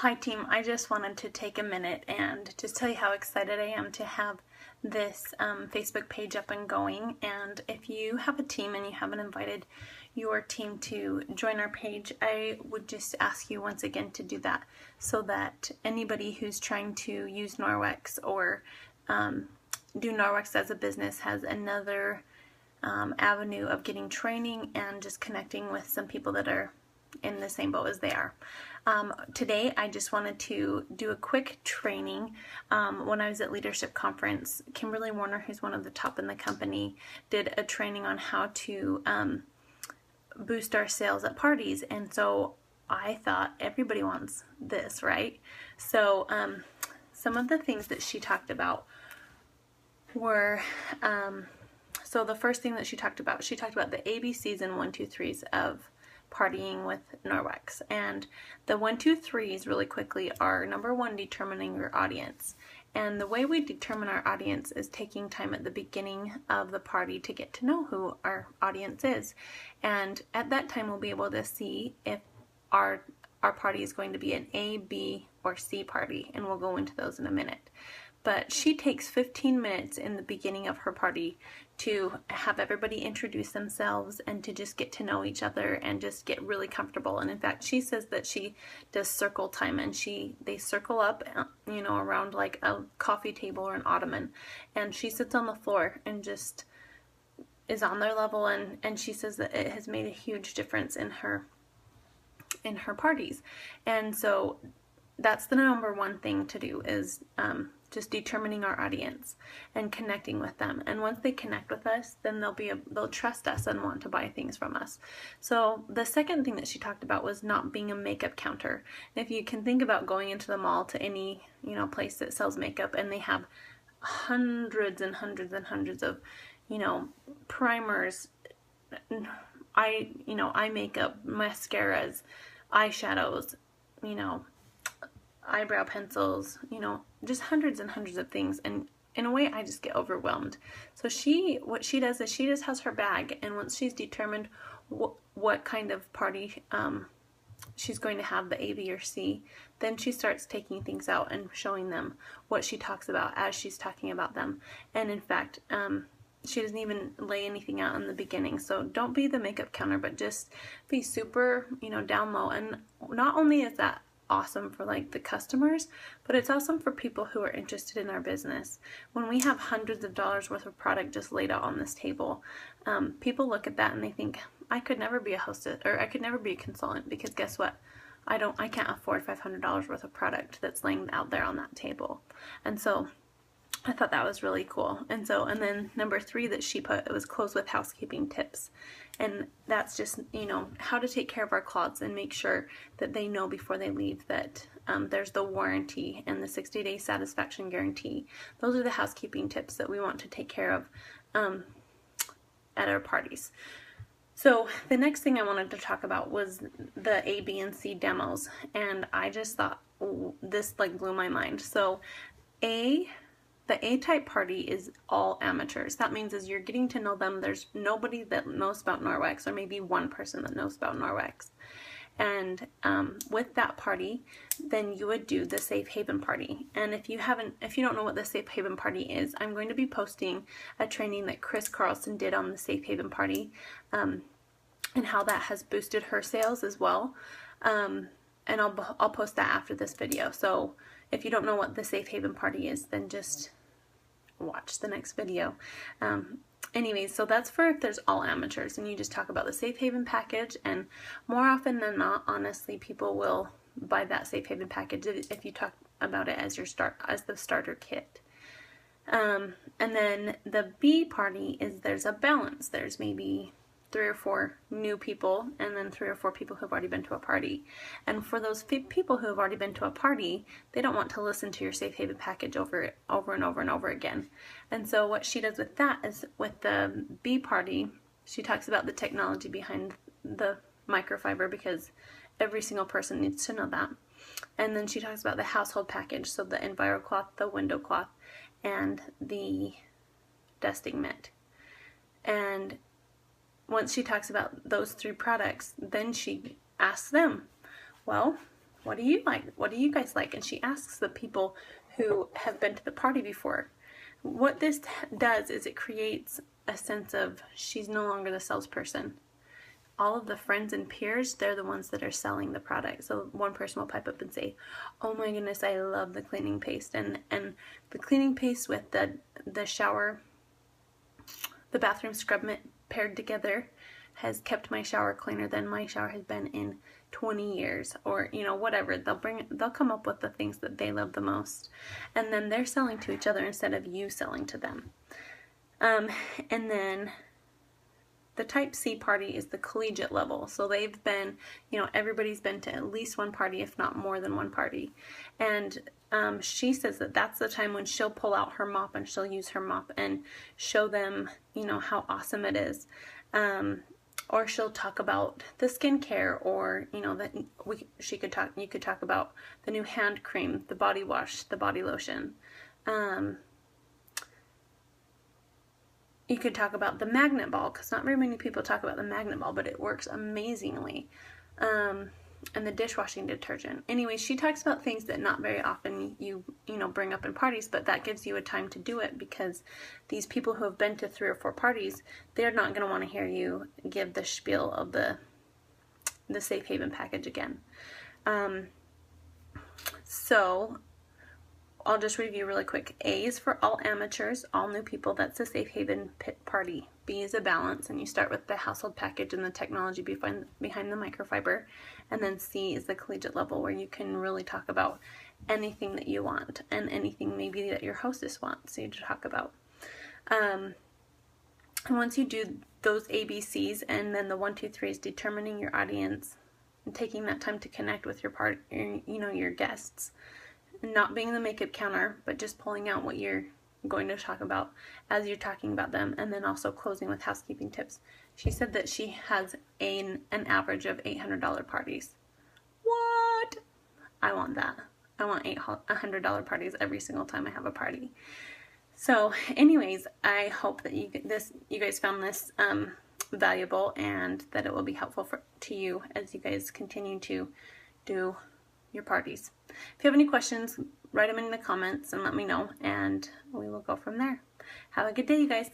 Hi team, I just wanted to take a minute and just tell you how excited I am to have this Facebook page up and going. And if you have a team and you haven't invited your team to join our page, I would just ask you once again to do that so that anybody who's trying to use Norwex or do Norwex as a business has another avenue of getting training and just connecting with some people that are in the same boat as they are. Today I just wanted to do a quick training. When I was at Leadership Conference, Kimberly Warner, who's one of the top in the company, did a training on how to boost our sales at parties, and so I thought everybody wants this, right? So some of the things that she talked about were so the first thing that she talked about the ABCs and 1, 2, 3s of partying with Norwex. And the 1, 2, 3s really quickly are: number one, determining your audience. And the way we determine our audience is taking time at the beginning of the party to get to know who our audience is. And at that time we'll be able to see if our party is going to be an A, B, or C party, and we'll go into those in a minute. But she takes 15 minutes in the beginning of her party to have everybody introduce themselves and to just get to know each other and just get really comfortable. And in fact, she says that she does circle time, and they circle up, around like a coffee table or an ottoman, and she sits on the floor and just is on their level, and she says that it has made a huge difference in her parties. And so that's the number one thing to do, is just determining our audience and connecting with them. And once they connect with us, then they'll trust us and want to buy things from us. So the second thing that she talked about was not being a makeup counter. And if you can think about going into the mall to any place that sells makeup, and they have hundreds and hundreds and hundreds of primers, eye makeup, mascaras, eyeshadows, eyebrow pencils, just hundreds and hundreds of things, and in a way I just get overwhelmed. So what she does is she just has her bag, and once she's determined what kind of party she's going to have, the A, B, or C, then she starts taking things out and showing them what she talks about as she's talking about them. And in fact, she doesn't even lay anything out in the beginning. So don't be the makeup counter, but just be super, down low. And not only is that awesome for the customers, but it's awesome for people who are interested in our business. When we have hundreds of dollars worth of product just laid out on this table, people look at that and they think, I could never be a hostess, or I could never be a consultant, because guess what? I can't afford $500 worth of product that's laying out there on that table. And so I thought that was really cool. And then number 3 that she put, it was close with housekeeping tips. And that's just, how to take care of our cloths and make sure that they know before they leave that there's the warranty and the 60-day satisfaction guarantee. Those are the housekeeping tips that we want to take care of at our parties. So the next thing I wanted to talk about was the A, B, and C demos. And I just thought, this blew my mind. So the A-type party is all amateurs. That means as you're getting to know them, there's nobody that knows about Norwex, or maybe one person that knows about Norwex. And with that party, then you would do the Safe Haven party. And if you don't know what the Safe Haven party is, I'm going to be posting a training that Chris Carlson did on the Safe Haven party, and how that has boosted her sales as well. And I'll post that after this video. So if you don't know what the Safe Haven party is, then just watch the next video. Anyways, so that's for if there's all amateurs, and you just talk about the Safe Haven package, and more often than not, honestly, people will buy that Safe Haven package if you talk about it as the starter kit. And then the B party is there's a balance. There's maybe 3 or 4 new people, and then 3 or 4 people who've already been to a party. And for those people who have already been to a party, they don't want to listen to your Safe Haven package over and over and over again. And so what she does with that is, with the B party, she talks about the technology behind the microfiber, because every single person needs to know that. And then she talks about the household package, so the EnviroCloth, the window cloth, and the dusting mitt. And once she talks about those 3 products, then she asks them, well, what do you like? What do you guys like? And she asks the people who have been to the party before. What this does is it creates a sense of she's no longer the salesperson. All of the friends and peers, they're the ones that are selling the product. So one person will pipe up and say, oh my goodness, I love the cleaning paste. And the cleaning paste with the shower, the bathroom scrub mitt paired together has kept my shower cleaner than my shower has been in 20 years, or whatever. They'll come up with the things that they love the most, and then they're selling to each other instead of you selling to them. And then the type C party is the collegiate level. So they've been, everybody's been to at least one party, if not more than one party. And she says that that's the time when she'll pull out her mop and she'll use her mop and show them, how awesome it is. Or she'll talk about the skincare, or you could talk about the new hand cream, the body wash, the body lotion. You could talk about the magnet ball, because not very many people talk about the magnet ball, but it works amazingly. And the dishwashing detergent. Anyway, she talks about things that not very often you bring up in parties, but that gives you a time to do it, because these people who have been to 3 or 4 parties, they're not going to want to hear you give the spiel of the Safe Haven package again. So I'll just review really quick. A is for all amateurs, all new people. That's the Safe Haven pit party. B is a balance, and you start with the household package and the technology behind the microfiber. And then C is the collegiate level, where you can really talk about anything that you want, and anything maybe that your hostess wants you to talk about. And once you do those ABCs, and then the 1, 2, 3 is determining your audience and taking that time to connect with your guests. Not being the makeup counter, but just pulling out what you're going to talk about as you're talking about them, and then also closing with housekeeping tips. She said that she has an average of $800 parties. What? I want that. I want $100 parties every single time I have a party. So anyways, I hope that you guys found this valuable, and that it will be helpful to you as you guys continue to do your parties. If you have any questions, write them in the comments and let me know, and we will go from there. Have a good day, you guys.